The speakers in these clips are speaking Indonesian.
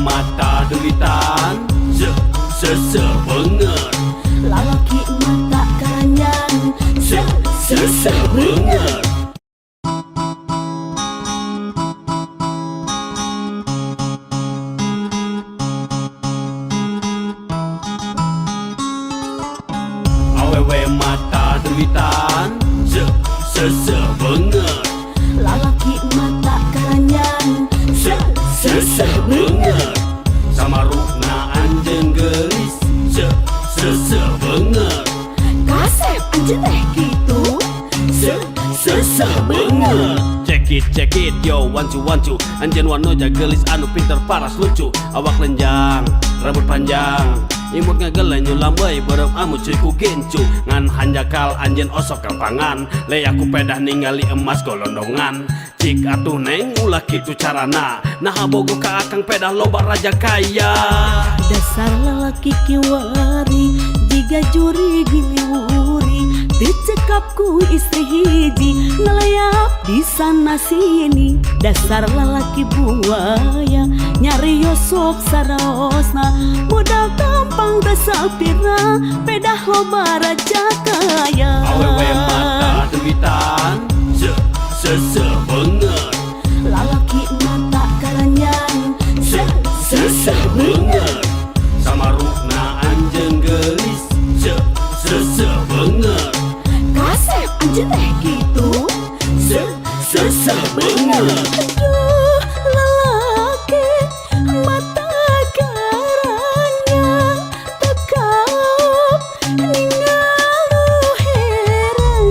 mata duitan, se banget. Lalaki mata karanyan, se banget. Awewe mata duitan, se banget. Lalaki mata karanyan, se Banget. Sama rukna anjeun geulis, se banget. Kasep anjeun teh kitu, Se banget. Check it, yo, one two. Anjeun wanoja geulis anu pinter paras lucu. Awak lenjang, rambut panjang, imut ngagelen nyulam bae beureum amu cuy ku gencu. Ngan hanjakal anjeun osok kampangan, le aku pedah ningali emas golondongan. Cik atuh neng ulah kitu carana, nah bogo ka akang pedah loba raja kaya. dasar lalaki kiwari, jiga juri giliwuri, dicekap ku istri hiji, ngelayap di sana sini. Dasar lalaki buaya, nyari yosok saraosna, modal gampang tasapira, pedah loba raja kaya. Awewe mata duitan, se banget. Lalaki mata karanyan, Se banget. Sama rukna anjeun geulis, se banget. Kasep anjeun teh kitu, Se banget. aduh lalaki mata karanyan, tekap ningalu heran,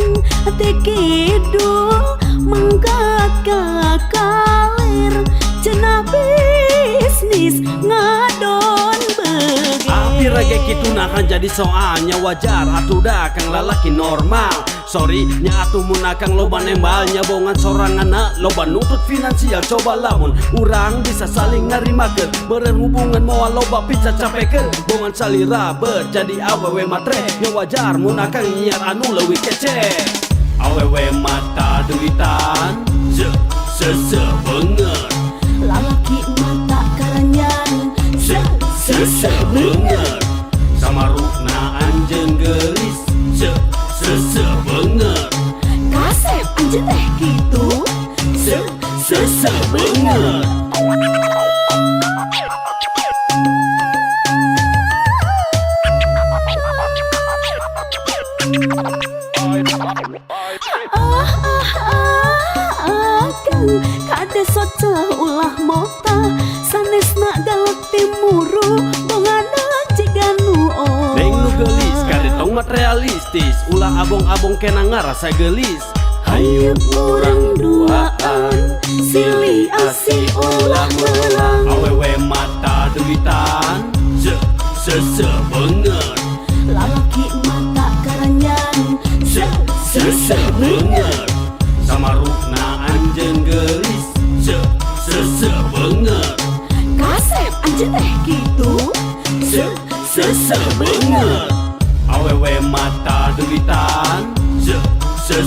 teh kidul mangkat kakalir, cenah bisnis ngadon bege. Hampir lagi kitu nahan jadi soalnya wajar atuh da kang lalaki normal. Sorry nya atuh mun akang loba nembalnya bongan soranganna loba nuntut finansial. Coba lamun urang bisa saling narimakeun, beureun hubungan moal loba bisa capekeun, bongan salira jadi awewe matre yang wajar mun akang nyiar anu leuwih kece. Awewe mata duitan, se banget. Lalaki mata karanyan, Se banget. Sama rukna anjeun geulis, se banget. Kasep anjeun teh kitu, Se banget. Akang kade soca ulah mota, sanesna galak timuru, bongana jiga nu Neng nu geulis kade tong materialistis, ulah abong-abong kena ngarasa geulis. Hayu urang duaan, silih asih ulah melang. Awewe mata duitan, se banget. Lalaki mata karanyan, Se banget. Sama rukna anjeun geulis, se banget. Kasep anjeun teh kitu, Se banget. Awewe mata duitan, se